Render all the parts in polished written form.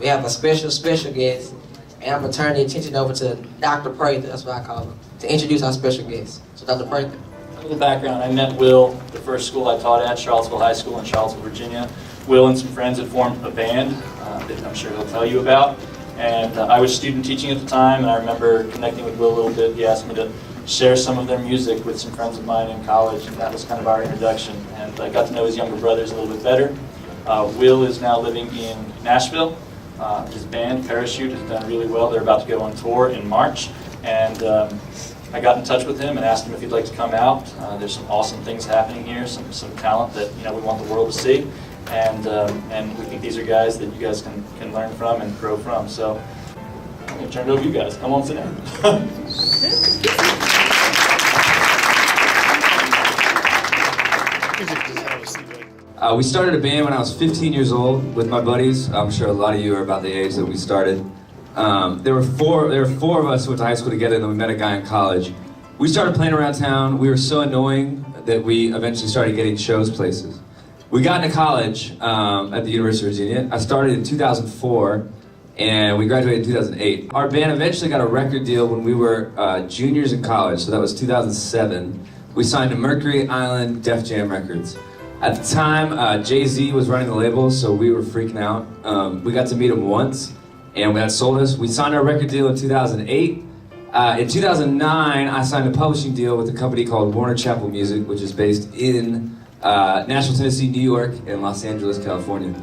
we have a special guest, and I'm going to turn the attention over to Dr. Prather, that's what I call him, to introduce our special guest. So Dr. Prather. A little background, I met Will the first school I taught at, Charlottesville High School in Charlottesville, Virginia. Will and some friends had formed a band that I'm sure he'll tell you about. And I was student teaching at the time, and I remember connecting with Will a little bit. He asked me to share some of their music with some friends of mine in college, and that was kind of our introduction. And I got to know his younger brothers a little bit better. Will is now living in Nashville. His band, Parachute, has done really well. They're about to go on tour in March. And I got in touch with him and asked him if he'd like to come out. There's some awesome things happening here, some talent that we want the world to see. And we think these are guys that you guys can learn from and grow from. So I'm going to turn it over to you guys. Come on, sit down. We started a band when I was 15 years old with my buddies. I'm sure a lot of you are about the age that we started. There were four of us who went to high school together, and then we met a guy in college. We started playing around town. We were so annoying that we eventually started getting shows places. We got into college at the University of Virginia. I started in 2004, and we graduated in 2008. Our band eventually got a record deal when we were juniors in college, so that was 2007. We signed to Mercury Island Def Jam Records. At the time, Jay-Z was running the label, so we were freaking out. We got to meet him once, and that sold us. We signed our record deal in 2008. In 2009, I signed a publishing deal with a company called Warner Chappell Music, which is based in Nashville, Tennessee, New York, and Los Angeles, California,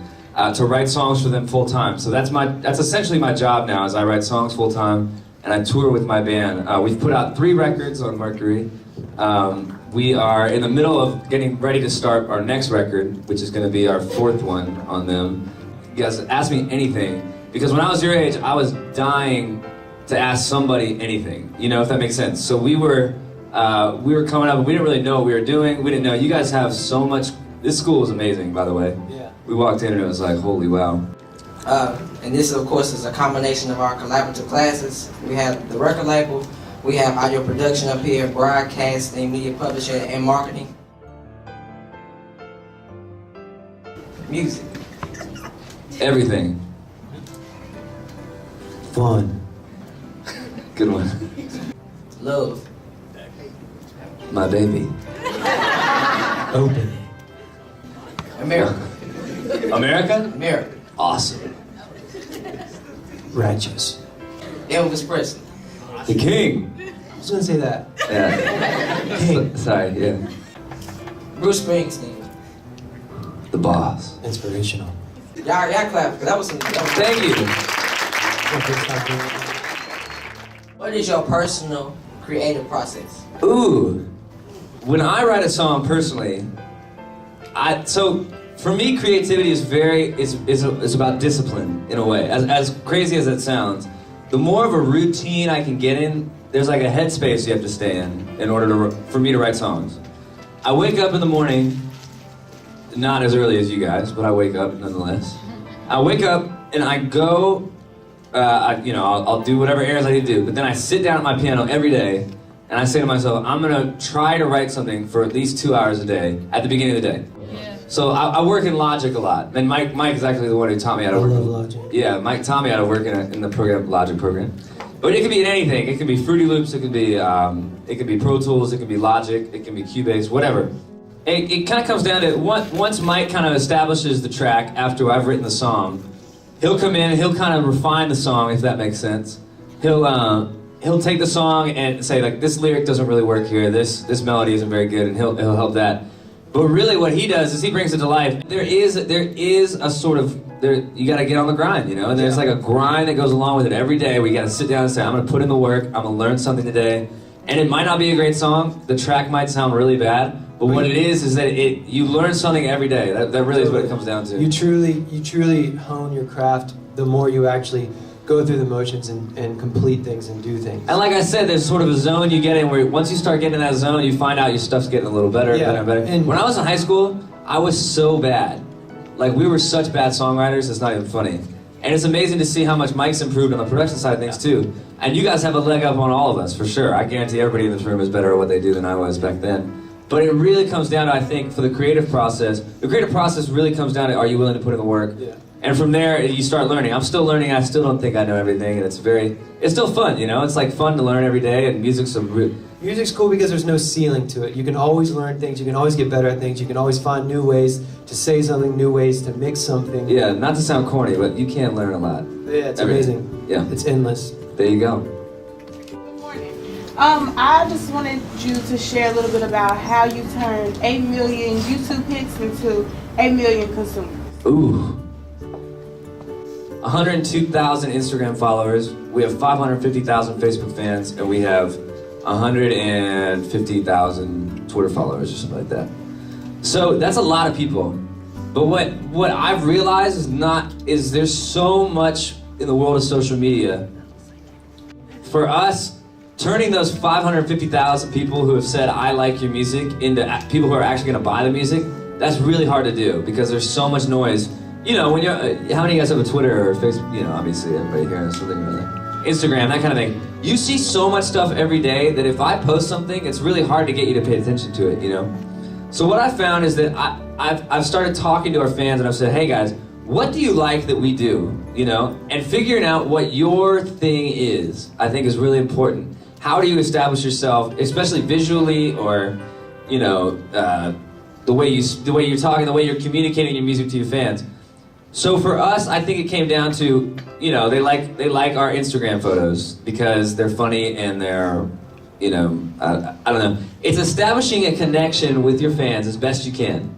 to write songs for them full-time. So that's essentially my job now, is I write songs full-time, and I tour with my band. We've put out 3 records on Mercury. We are in the middle of getting ready to start our next record, which is going to be our 4th one on them. You guys ask me anything, because when I was your age, I was dying to ask somebody anything, if that makes sense. So we were coming up, and we didn't really know what we were doing. We didn't know. You guys have so much. This school is amazing, by the way. Yeah. We walked in and it was like, holy wow. And this, of course, is a combination of our collaborative classes. We have the record label, we have audio production up here, broadcasting, media publishing, and marketing. Music. Everything. Fun. Good one. Love. My baby. Open. America. America? America. Awesome. Righteous. Elvis Presley. The king. I was gonna say that. Yeah. King. Sorry, yeah. Bruce Springsteen. The boss. Inspirational. Y'all clap, because that was some... Thank you. What is your personal creative process? Ooh. When I write a song personally, so for me, creativity is about discipline in a way. As crazy as it sounds, the more of a routine I can get in, there's like a headspace you have to stay in order for me to write songs. I wake up in the morning, not as early as you guys, but I wake up nonetheless. I wake up and I go, I'll do whatever errands I need to do, but then I sit down at my piano every day and I say to myself, I'm gonna try to write something for at least 2 hours a day at the beginning of the day. Yeah. So I work in Logic a lot. And Mike is actually the one who taught me how to work. I love Logic. Yeah, Mike taught me how to work in the program, Logic program. But it can be in anything. It can be Fruity Loops, it can be Pro Tools, it can be Logic, it can be Cubase, whatever. It kind of comes down to, once Mike kind of establishes the track after I've written the song, he'll come in and he'll kind of refine the song, if that makes sense. He'll take the song and say, like, this lyric doesn't really work here, this melody isn't very good, and he'll help that. But really what he does is he brings it to life. There is a sort of, you gotta get on the grind, and there's like a grind that goes along with it every day. We gotta sit down and say, I'm gonna put in the work, I'm gonna learn something today. And it might not be a great song, the track might sound really bad, but what it is that you learn something every day. That really is what it comes down to. You truly hone your craft the more you actually go through the motions and complete things and do things. And like I said, there's sort of a zone you get in where once you start getting in that zone, you find out your stuff's getting a little better, better and better. And when I was in high school, I was so bad. Like, we were such bad songwriters, it's not even funny. And it's amazing to see how much Mike's improved on the production side of things too. And you guys have a leg up on all of us, for sure. I guarantee everybody in this room is better at what they do than I was back then. But it really comes down to, I think, for the creative process really comes down to, are you willing to put in the work? Yeah. And from there, you start learning. I'm still learning. I still don't think I know everything, and it's still fun, you know? It's like fun to learn every day, and Music's cool because there's no ceiling to it. You can always learn things, you can always get better at things, you can always find new ways to say something, new ways to mix something. Yeah, not to sound corny, but you can learn a lot. Yeah, it's amazing. Yeah. It's endless. There you go. Good morning. I just wanted you to share a little bit about how you turned 8 million YouTube hits into 8 million consumers. Ooh. 102,000 Instagram followers. We have 550,000 Facebook fans, and we have 150,000 Twitter followers or something like that. So that's a lot of people. But what I've realized is there's so much in the world of social media. For us, turning those 550,000 people who have said, I like your music, into people who are actually gonna buy the music, that's really hard to do because there's so much noise. You know, when you're, how many of you guys have a Twitter or Facebook? You know, obviously everybody here has something or other. Instagram, that kind of thing. You see so much stuff every day that if I post something, it's really hard to get you to pay attention to it, you know? So what I found is that I've started talking to our fans and I've said, hey guys, what do you like that we do, you know? And figuring out what your thing is, I think is really important. How do you establish yourself, especially visually or, you know, the way you're talking, the way you're communicating your music to your fans. So for us, I think it came down to, you know, they like our Instagram photos because they're funny and they're, you know, I don't know. It's establishing a connection with your fans as best you can.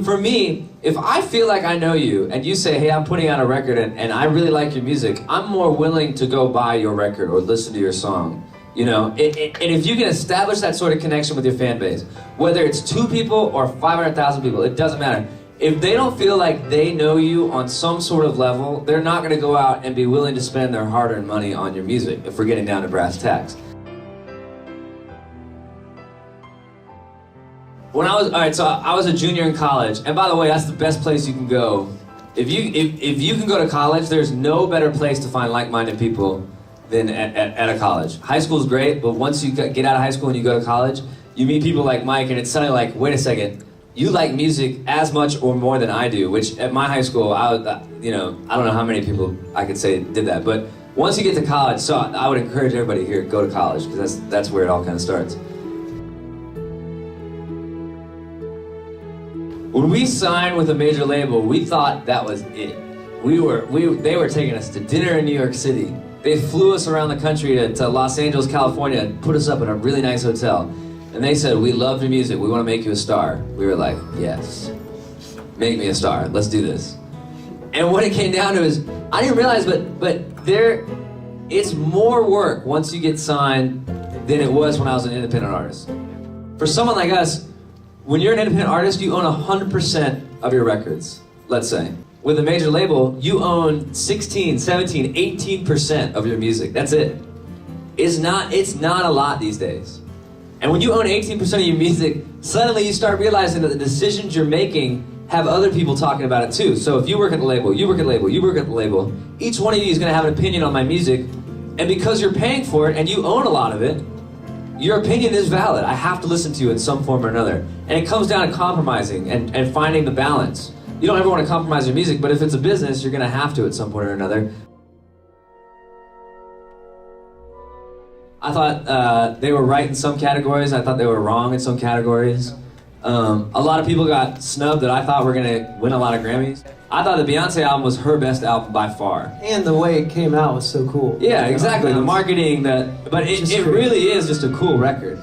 For me, if I feel like I know you and you say, hey, I'm putting out a record and I really like your music, I'm more willing to go buy your record or listen to your song. You know, and if you can establish that sort of connection with your fan base, whether it's 2 people or 500,000 people, it doesn't matter. If they don't feel like they know you on some sort of level, they're not going to go out and be willing to spend their hard-earned money on your music, if we're getting down to brass tacks. I was a junior in college, and by the way, that's the best place you can go. If you can go to college, there's no better place to find like-minded people than at a college. High school is great, but once you get out of high school and you go to college, you meet people like Mike, and it's suddenly like, wait a second, you like music as much or more than I do, which at my high school, I don't know how many people I could say did that, but once you get to college, so I would encourage everybody here to go to college, because that's where it all kind of starts. When we signed with a major label, we thought that was it. They were taking us to dinner in New York City. They flew us around the country to Los Angeles, California, and put us up in a really nice hotel. And they said, we love your music, we want to make you a star. We were like, yes, make me a star, let's do this. And what it came down to is, I didn't realize, but it's more work once you get signed than it was when I was an independent artist. For someone like us, when you're an independent artist, you own 100% of your records, let's say. With a major label, you own 16, 17, 18% of your music, that's it. It's not a lot these days. And when you own 18% of your music, suddenly you start realizing that the decisions you're making have other people talking about it too. So if you work at the label, you work at the label, you work at the label, each one of you is going to have an opinion on my music, and because you're paying for it and you own a lot of it, your opinion is valid. I have to listen to you in some form or another. And it comes down to compromising and finding the balance. You don't ever want to compromise your music, but if it's a business, you're going to have to at some point or another. I thought they were right in some categories. I thought they were wrong in some categories. A lot of people got snubbed that I thought were going to win a lot of Grammys. I thought the Beyonce album was her best album by far. And the way it came out was so cool. Yeah, exactly. The marketing, but it really is just a cool record.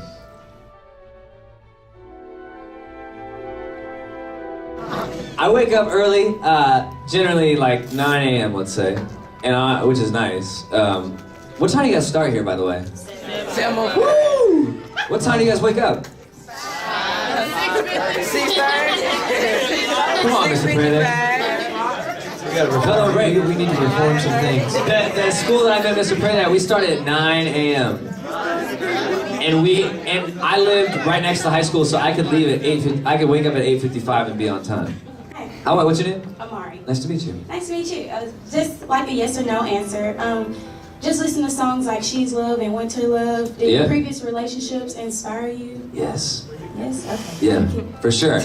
I wake up early, generally like 9 a.m., let's say, and which is nice. What time do you guys start here, by the way? 7. Woo! What time do you guys wake up? 6:30. Come on, Mr. President. We need to reform some things. The school that I met Mr. President, we started at 9 a.m. And I lived right next to the high school, so I could leave at 8:50. I could wake up at 8:55 and be on time. Hi, what's your name? Amari. Nice to meet you. Nice to meet you. Just like a yes or no answer. Just listen to songs like She's Love and Winter Love. Did your previous relationships inspire you? Yes. Yes? Okay. Yeah, for sure.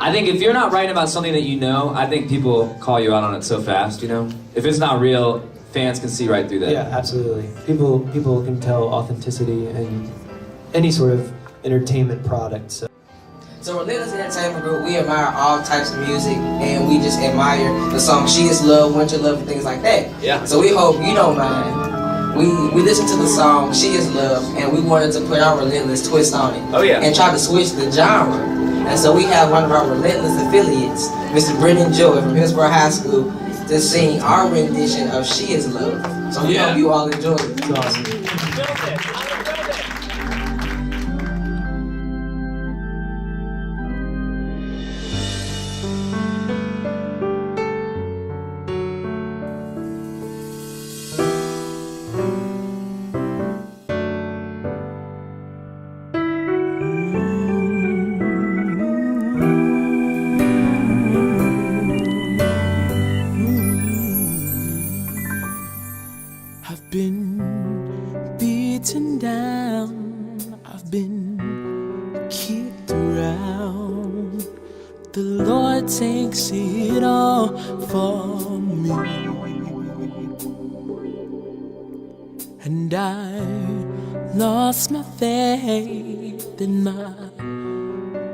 I think if you're not writing about something that you know, I think people call you out on it so fast, you know? If it's not real, fans can see right through that. Yeah, absolutely. People can tell authenticity in any sort of entertainment product. So Relentless Entertainment Group, we admire all types of music, and we just admire the song She Is Love, Winter Love, and things like that. Yeah. So we hope you don't mind. We listened to the song She Is Love, and we wanted to put our Relentless twist on it. Oh, yeah. And try to switch the genre. And so we have one of our Relentless affiliates, Mr. Brendan Joy from Hillsborough High School, to sing our rendition of She Is Love. So we hope you all enjoy it. It's awesome. I've been beaten down, I've been kicked around. The Lord takes it all for me. And I lost my faith in my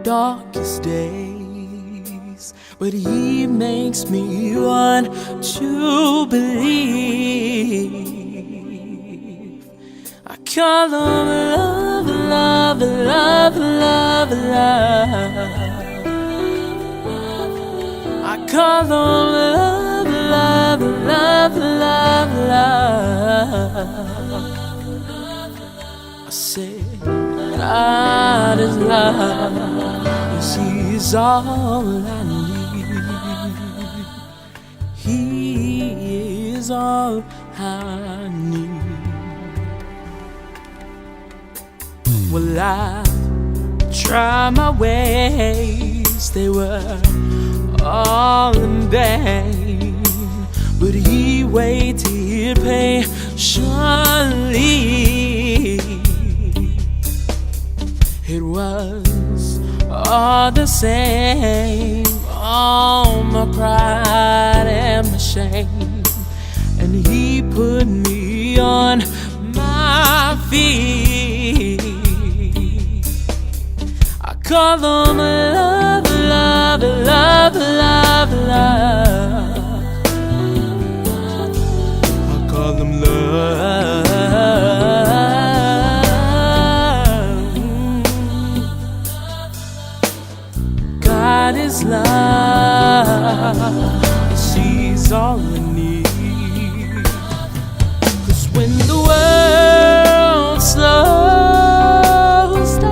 darkest days, but He makes me want to believe. I call on love, love, love, love, love. I call on love, love, love, love, love. I say God is love, yes, He's all I need. He is all I need. Well, I tried my ways, they were all in vain, but He waited patiently. It was all the same, all my pride and my shame, and He put me on my feet. I call on love, love, love, love, love. I call Him love. God is love, she's all I need. 'Cause when the world slows down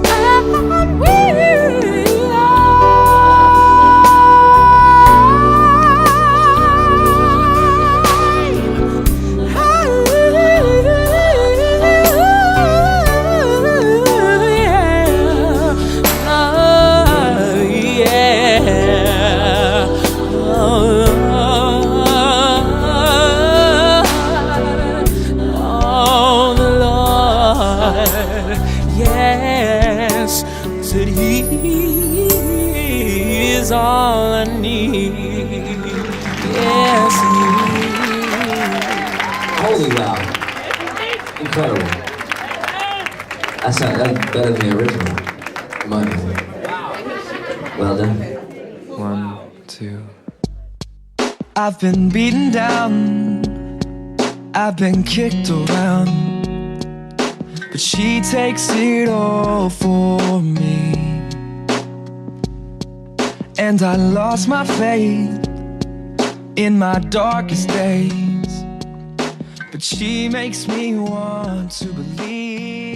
and we said He is all I need. Yes, He is. Holy wow. Incredible. That's better than the original. Money. Well done. 1, 2. I've been beaten down, I've been kicked around, but she takes it all for me. And I lost my faith in my darkest days, but she makes me want to believe.